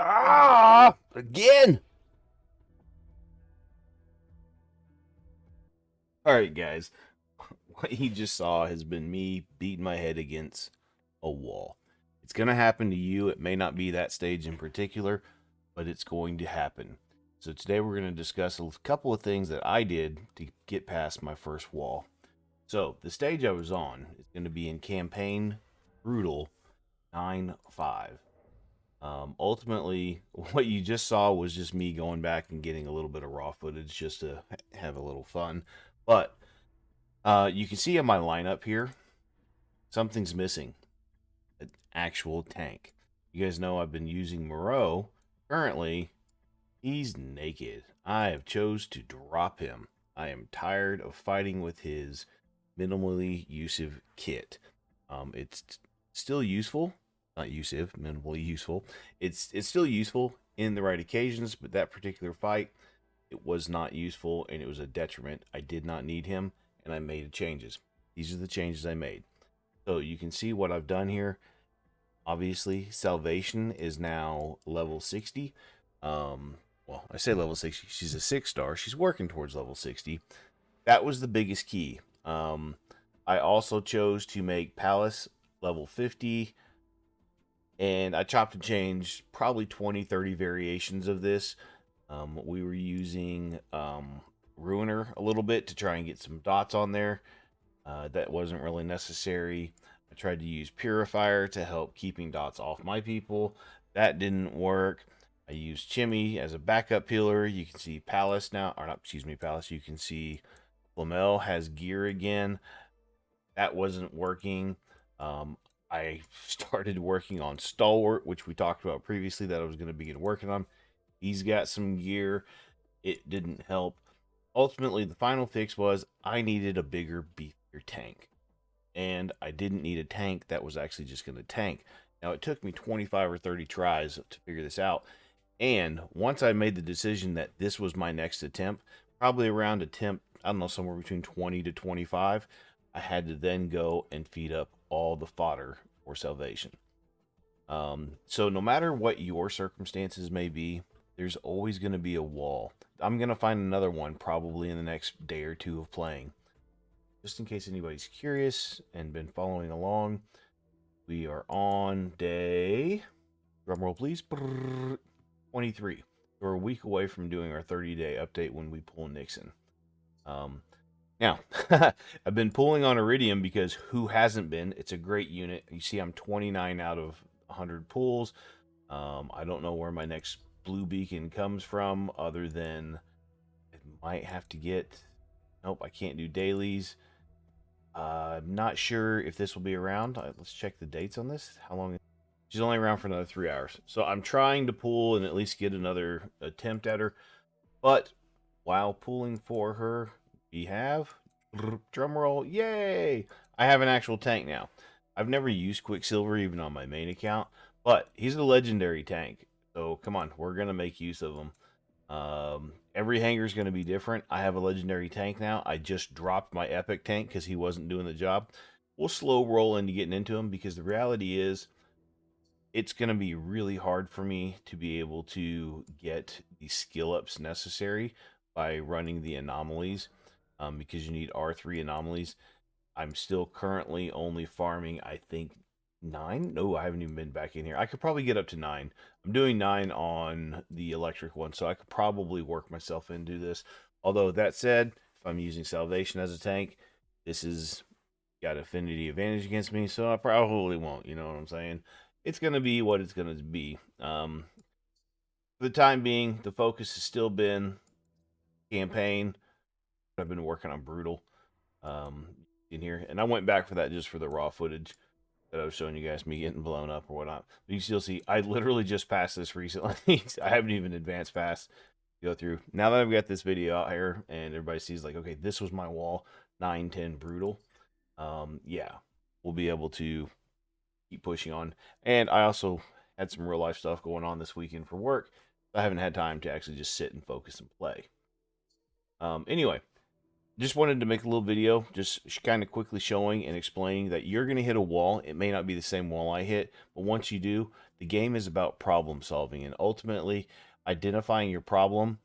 Ah! Again! Alright, guys. What you just saw has been me beating my head against a wall. It's going to happen to you. It may not be that stage in particular, but it's going to happen. So today we're going to discuss a couple of things that I did to get past my first wall. So the stage I was on is going to be in campaign brutal 9-5. Ultimately, what you just saw was just me going back and getting a little bit of raw footage just to have a little fun. But you can see in my lineup here, something's missing. An actual tank. You guys know I've been using Moreau. Currently, he's naked. I have chose to drop him. I am tired of fighting with his minimally useful kit. It's still useful, not useful, minimally useful. It's still useful in the right occasions, but that particular fight, it was not useful and it was a detriment. I did not need him, and I made changes. These are the changes I made. So you can see what I've done here. Obviously, Salvation is now level 60. Well, I say level 60. She's a 6-star. She's working towards level 60. That was the biggest key. I also chose to make Palace level 50. And I chopped and changed probably 20, 30 variations of this. We were using Ruiner a little bit to try and get some dots on there. That wasn't really necessary. I tried to use Purifier to help keeping dots off my people. That didn't work. I used Chimmy as a backup healer. You can see Palace now, or not, excuse me, Palace. You can see Flamel has gear again. That wasn't working. I started working on Stalwart, which we talked about previously that I was going to begin working on. He's got some gear. It didn't help. Ultimately, the final fix was I needed a bigger, beefier tank. And I didn't need a tank that was actually just going to tank. Now, it took me 25 or 30 tries to figure this out. And once I made the decision that this was my next attempt, probably around attempt, I don't know, somewhere between 20 to 25, I had to then go and feed up all the fodder for Salvation. So no matter what your circumstances may be, there's always going to be a wall. I'm going to find another one probably in the next day or two of playing. Just in case anybody's curious and been following along, we are on day, drumroll please, 23. We're a week away from doing our 30-day update when we pull Nixon. Now, I've been pulling on Iridium because who hasn't been? It's a great unit. You see I'm 29 out of 100 pulls. I don't know where my next blue beacon comes from other than I might have to get... Nope, I can't do dailies. I'm not sure if this will be around. Let's check the dates on this. How long? She's only around for another 3 hours. So I'm trying to pull and at least get another attempt at her. But while pulling for her, we have... Drum roll. Yay! I have an actual tank now. I've never used Quicksilver even on my main account. But he's a legendary tank. So come on, we're going to make use of him. Every hangar is going to be different. I have a legendary tank now. I just dropped my epic tank because he wasn't doing the job. We'll slow roll into getting into him because the reality is it's going to be really hard for me to be able to get the skill ups necessary by running the anomalies because you need R3 anomalies. I'm still currently only farming, I think, 9. No, I haven't even been back in here. I could probably get up to 9. I'm doing 9 on the electric one, so I could probably work myself into this. Although that said, if I'm using Salvation as a tank, this is got affinity advantage against me, so I probably won't. You know what I'm saying? It's gonna be what it's gonna be. For the time being, the focus has still been campaign. I've been working on brutal in here, and I went back for that just for the raw footage that I was showing you guys, me getting blown up or whatnot. But you still see, I literally just passed this recently. I haven't even advanced past go through. Now that I've got this video out here and everybody sees like, okay, this was my wall, 9-10 brutal. Yeah, we'll be able to keep pushing on. And I also had some real life stuff going on this weekend for work. I haven't had time to actually just sit and focus and play. Anyway, just wanted to make a little video, just kind of quickly showing and explaining that you're going to hit a wall. It may not be the same wall I hit, but once you do, the game is about problem solving and ultimately identifying your problem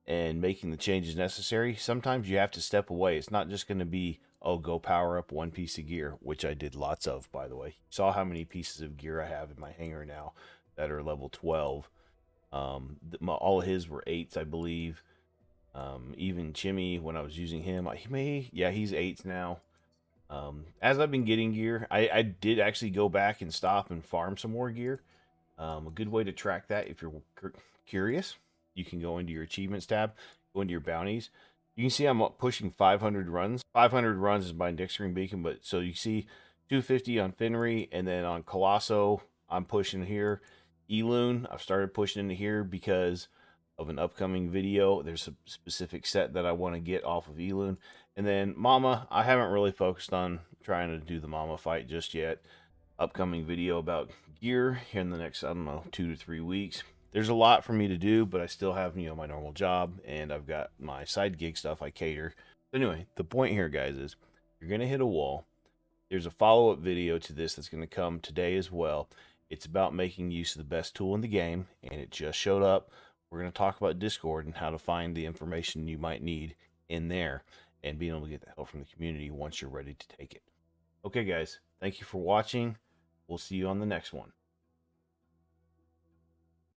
and making the changes necessary. Sometimes you have to step away. It's not just going to be, oh, go power up one piece of gear, which I did lots of, by the way. You saw how many pieces of gear I have in my hangar now that are level 12. All of his were 8s, I believe. Even Chimmy, when I was using him, he's 8s now. As I've been getting gear, I did actually go back and stop and farm some more gear. A good way to track that, if you're curious, you can go into your achievements tab, go into your bounties. You can see I'm pushing 500 runs. 500 runs is my Dick Screen Beacon, but so you see 250 on Finnery, and then on Colosso, I'm pushing here. Eloon, I've started pushing into here because of an upcoming video. There's a specific set that I want to get off of Eloon. And then Mama, I haven't really focused on trying to do the Mama fight just yet. Upcoming video about gear here in the next, I don't know, 2 to 3 weeks. There's a lot for me to do, but I still have, my normal job, and I've got my side gig stuff I cater. Anyway, the point here, guys, is you're going to hit a wall. There's a follow-up video to this that's going to come today as well. It's about making use of the best tool in the game, and it just showed up. We're going to talk about Discord and how to find the information you might need in there and being able to get the help from the community once you're ready to take it. Okay, guys, thank you for watching. We'll see you on the next one.